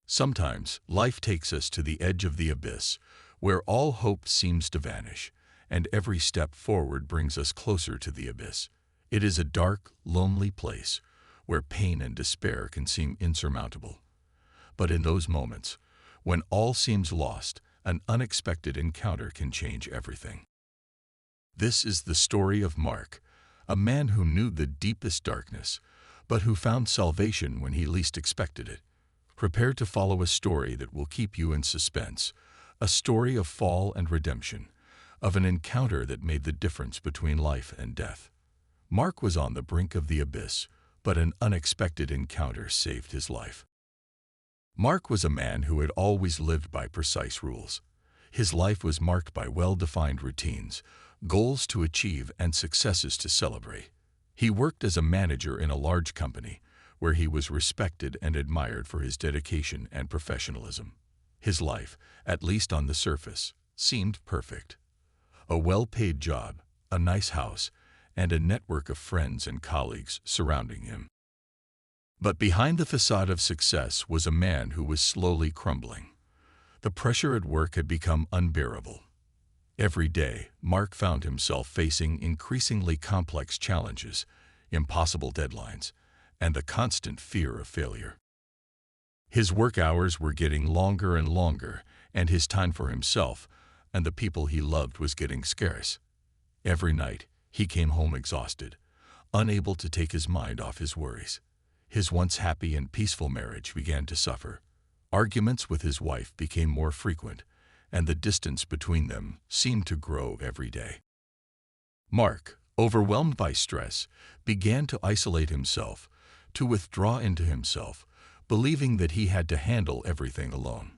Sometimes life takes us to the edge of the abyss, where all hope seems to vanish, and every step forward brings us closer to the abyss. It is a dark, lonely place, where pain and despair can seem insurmountable. But in those moments, when all seems lost, an unexpected encounter can change everything. This is the story of Mark, a man who knew the deepest darkness, but who found salvation when he least expected it. Prepare to follow a story that will keep you in suspense, a story of fall and redemption, of an encounter that made the difference between life and death. Mark was on the brink of the abyss, but an unexpected encounter saved his life. Mark was a man who had always lived by precise rules. His life was marked by well-defined routines, goals to achieve and successes to celebrate. He worked as a manager in a large company, where he was respected and admired for his dedication and professionalism. His life, at least on the surface, seemed perfect. A well-paid job, a nice house, and a network of friends and colleagues surrounding him. But behind the facade of success was a man who was slowly crumbling. The pressure at work had become unbearable. Every day, Mark found himself facing increasingly complex challenges, impossible deadlines, and the constant fear of failure. His work hours were getting longer and longer, and his time for himself and the people he loved was getting scarce. Every night, he came home exhausted, unable to take his mind off his worries. His once happy and peaceful marriage began to suffer. Arguments with his wife became more frequent, and the distance between them seemed to grow every day. Mark, overwhelmed by stress, began to isolate himself, to withdraw into himself, believing that he had to handle everything alone.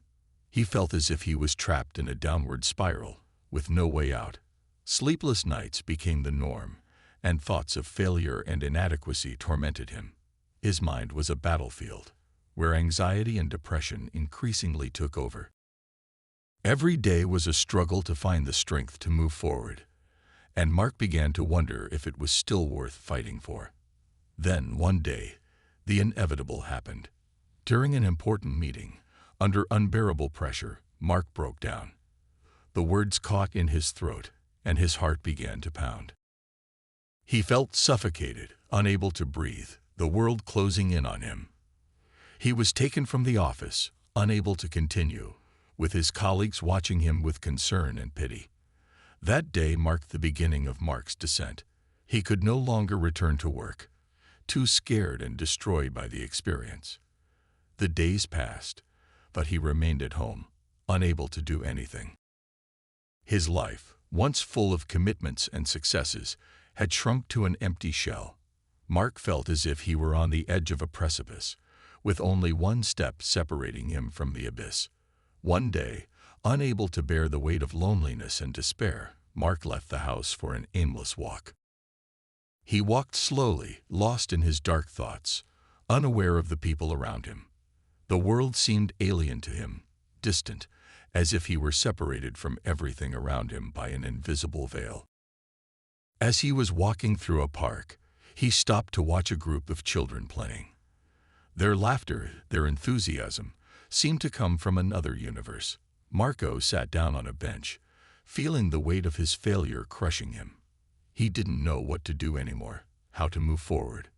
He felt as if he was trapped in a downward spiral, with no way out. Sleepless nights became the norm, and thoughts of failure and inadequacy tormented him. His mind was a battlefield, where anxiety and depression increasingly took over. Every day was a struggle to find the strength to move forward, and Mark began to wonder if it was still worth fighting for. Then, one day, the inevitable happened. During an important meeting, under unbearable pressure, Mark broke down. The words caught in his throat, and his heart began to pound. He felt suffocated, unable to breathe, the world closing in on him. He was taken from the office, unable to continue, with his colleagues watching him with concern and pity. That day marked the beginning of Mark's descent. He could no longer return to work, too scared and destroyed by the experience. The days passed, but he remained at home, unable to do anything. His life, once full of commitments and successes, had shrunk to an empty shell. Mark felt as if he were on the edge of a precipice, with only one step separating him from the abyss. One day, unable to bear the weight of loneliness and despair, Mark left the house for an aimless walk. He walked slowly, lost in his dark thoughts, unaware of the people around him. The world seemed alien to him, distant, as if he were separated from everything around him by an invisible veil. As he was walking through a park, he stopped to watch a group of children playing. Their laughter, their enthusiasm, seemed to come from another universe. Marco sat down on a bench, feeling the weight of his failure crushing him. He didn't know what to do anymore, how to move forward.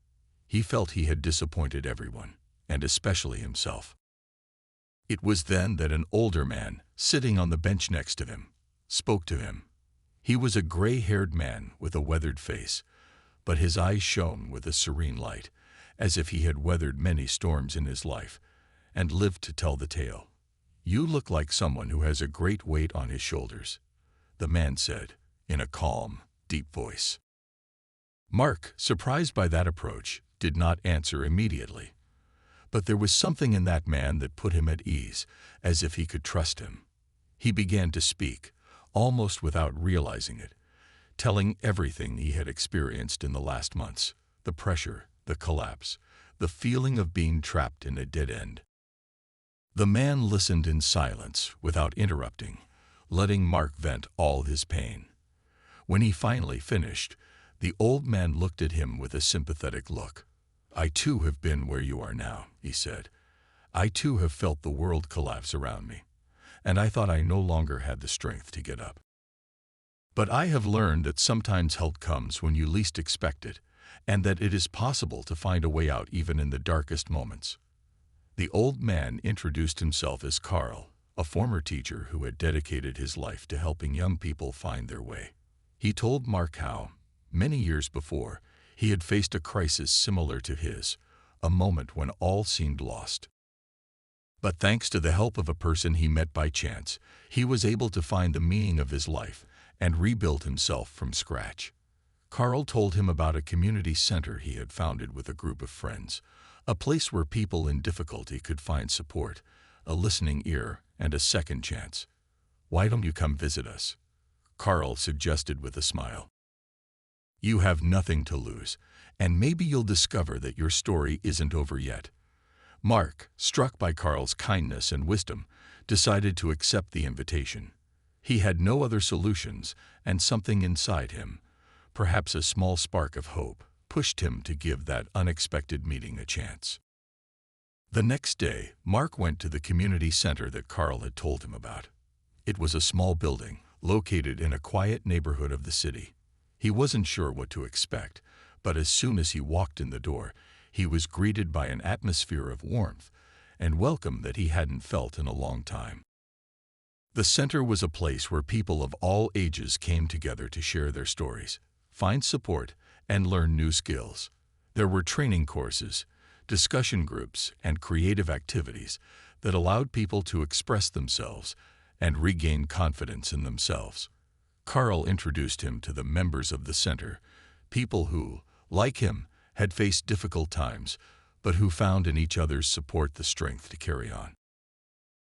He felt he had disappointed everyone, and especially himself. It was then that an older man, sitting on the bench next to him, spoke to him. He was a gray-haired man with a weathered face, but his eyes shone with a serene light, as if he had weathered many storms in his life and lived to tell the tale. "You look like someone who has a great weight on his shoulders," the man said, in a calm, deep voice. Mark, surprised by that approach, did not answer immediately. But there was something in that man that put him at ease, as if he could trust him. He began to speak, almost without realizing it, telling everything he had experienced in the last months, the pressure, the collapse, the feeling of being trapped in a dead end. The man listened in silence, without interrupting, letting Mark vent all his pain. When he finally finished, the old man looked at him with a sympathetic look. "I too have been where you are now," he said. I too have felt the world collapse around me, and I thought I no longer had the strength to get up. But I have learned that sometimes help comes when you least expect it, and that it is possible to find a way out even in the darkest moments. The old man introduced himself as Carl, a former teacher who had dedicated his life to helping young people find their way. He told Mark how, many years before, he had faced a crisis similar to his, a moment when all seemed lost. But thanks to the help of a person he met by chance, he was able to find the meaning of his life and rebuild himself from scratch. Carl told him about a community center he had founded with a group of friends, a place where people in difficulty could find support, a listening ear, and a second chance. "Why don't you come visit us?" Carl suggested with a smile. "You have nothing to lose, and maybe you'll discover that your story isn't over yet." Mark, struck by Carl's kindness and wisdom, decided to accept the invitation. He had no other solutions, and something inside him, perhaps a small spark of hope, pushed him to give that unexpected meeting a chance. The next day, Mark went to the community center that Carl had told him about. It was a small building, located in a quiet neighborhood of the city. He wasn't sure what to expect, but as soon as he walked in the door, he was greeted by an atmosphere of warmth and welcome that he hadn't felt in a long time. The center was a place where people of all ages came together to share their stories, find support, and learn new skills. There were training courses, discussion groups, and creative activities that allowed people to express themselves and regain confidence in themselves. Carl introduced him to the members of the center, people who, like him, had faced difficult times, but who found in each other's support the strength to carry on.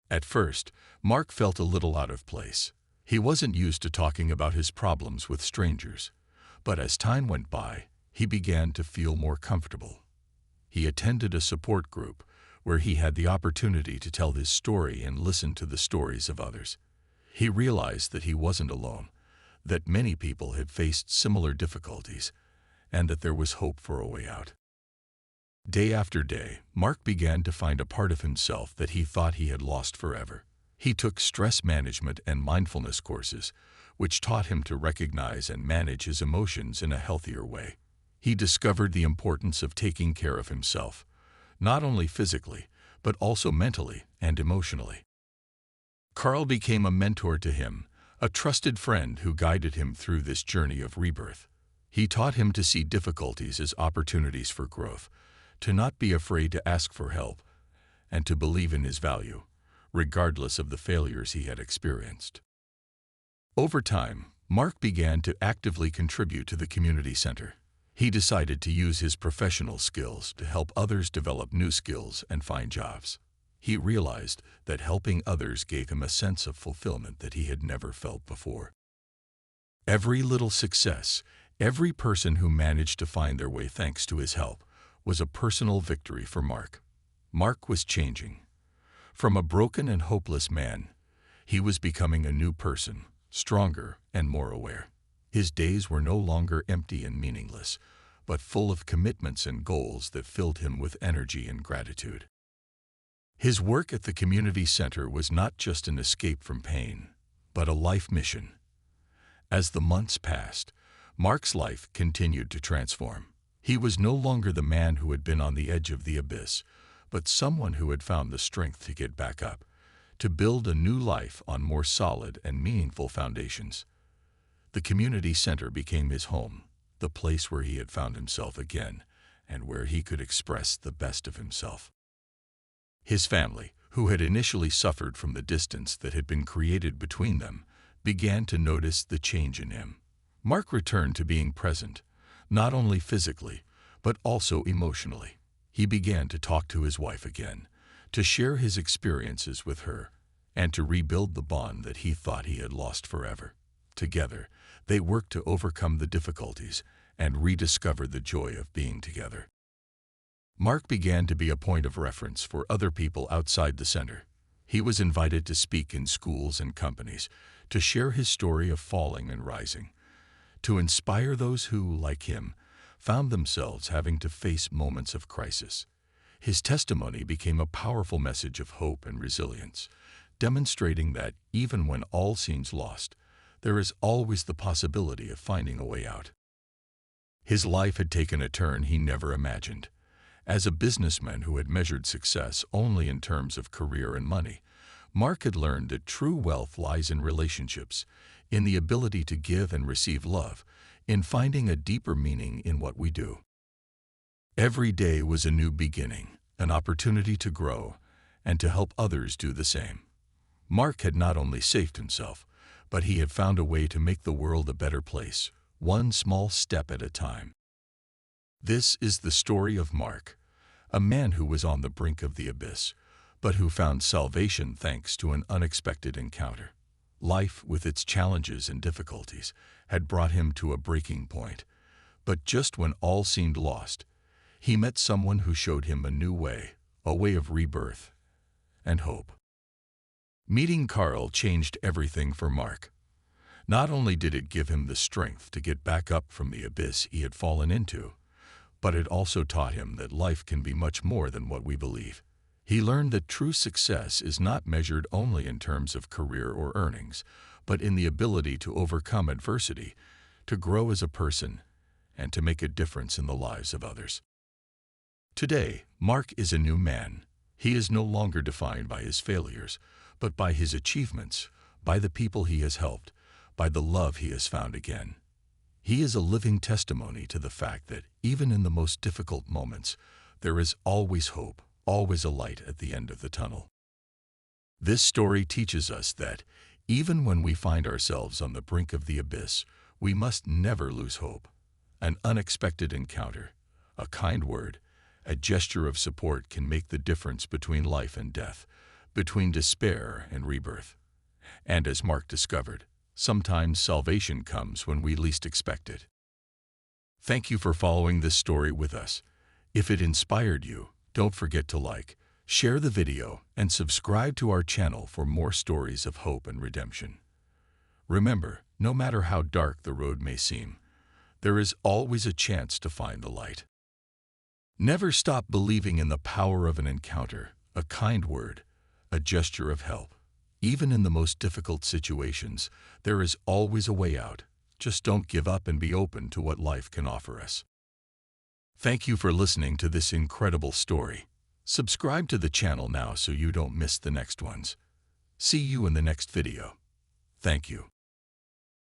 At first, Mark felt a little out of place. He wasn't used to talking about his problems with strangers, but as time went by, he began to feel more comfortable. He attended a support group where he had the opportunity to tell his story and listen to the stories of others. He realized that he wasn't alone, that many people had faced similar difficulties, and that there was hope for a way out. Day after day, Mark began to find a part of himself that he thought he had lost forever. He took stress management and mindfulness courses, which taught him to recognize and manage his emotions in a healthier way. He discovered the importance of taking care of himself, not only physically, but also mentally and emotionally. Carl became a mentor to him, a trusted friend who guided him through this journey of rebirth. He taught him to see difficulties as opportunities for growth, to not be afraid to ask for help, and to believe in his value, regardless of the failures he had experienced. Over time, Mark began to actively contribute to the community center. He decided to use his professional skills to help others develop new skills and find jobs. He realized that helping others gave him a sense of fulfillment that he had never felt before. Every little success, every person who managed to find their way thanks to his help, was a personal victory for Mark. Mark was changing. From a broken and hopeless man, he was becoming a new person, stronger and more aware. His days were no longer empty and meaningless, but full of commitments and goals that filled him with energy and gratitude. His work at the community center was not just an escape from pain, but a life mission. As the months passed, Mark's life continued to transform. He was no longer the man who had been on the edge of the abyss, but someone who had found the strength to get back up, to build a new life on more solid and meaningful foundations. The community center became his home, the place where he had found himself again, and where he could express the best of himself. His family, who had initially suffered from the distance that had been created between them, began to notice the change in him. Mark returned to being present, not only physically, but also emotionally. He began to talk to his wife again, to share his experiences with her, and to rebuild the bond that he thought he had lost forever. Together, they worked to overcome the difficulties and rediscover the joy of being together. Mark began to be a point of reference for other people outside the center. He was invited to speak in schools and companies, to share his story of falling and rising, to inspire those who, like him, found themselves having to face moments of crisis. His testimony became a powerful message of hope and resilience, demonstrating that even when all seems lost, there is always the possibility of finding a way out. His life had taken a turn he never imagined. As a businessman who had measured success only in terms of career and money, Mark had learned that true wealth lies in relationships, in the ability to give and receive love, in finding a deeper meaning in what we do. Every day was a new beginning, an opportunity to grow, and to help others do the same. Mark had not only saved himself, but he had found a way to make the world a better place, one small step at a time. This is the story of Mark, a man who was on the brink of the abyss, but who found salvation thanks to an unexpected encounter. Life, with its challenges and difficulties, had brought him to a breaking point, but just when all seemed lost, he met someone who showed him a way of rebirth and hope. Meeting Carl changed everything for Mark. Not only did it give him the strength to get back up from the abyss he had fallen into, but it also taught him that life can be much more than what we believe. He learned that true success is not measured only in terms of career or earnings, but in the ability to overcome adversity, to grow as a person, and to make a difference in the lives of others. Today, Mark is a new man. He is no longer defined by his failures, but by his achievements, by the people he has helped, by the love he has found again. He is a living testimony to the fact that even in the most difficult moments, there is always hope, always a light at the end of the tunnel. This story teaches us that even when we find ourselves on the brink of the abyss, we must never lose hope. An unexpected encounter, a kind word, a gesture of support can make the difference between life and death, between despair and rebirth. And as Mark discovered, sometimes salvation comes when we least expect it. Thank you for following this story with us. If it inspired you, don't forget to like, share the video, and subscribe to our channel for more stories of hope and redemption. Remember, no matter how dark the road may seem, there is always a chance to find the light. Never stop believing in the power of an encounter, a kind word, a gesture of help. Even in the most difficult situations, there is always a way out. Just don't give up and be open to what life can offer us. Thank you for listening to this incredible story. Subscribe to the channel now so you don't miss the next ones. See you in the next video. Thank you.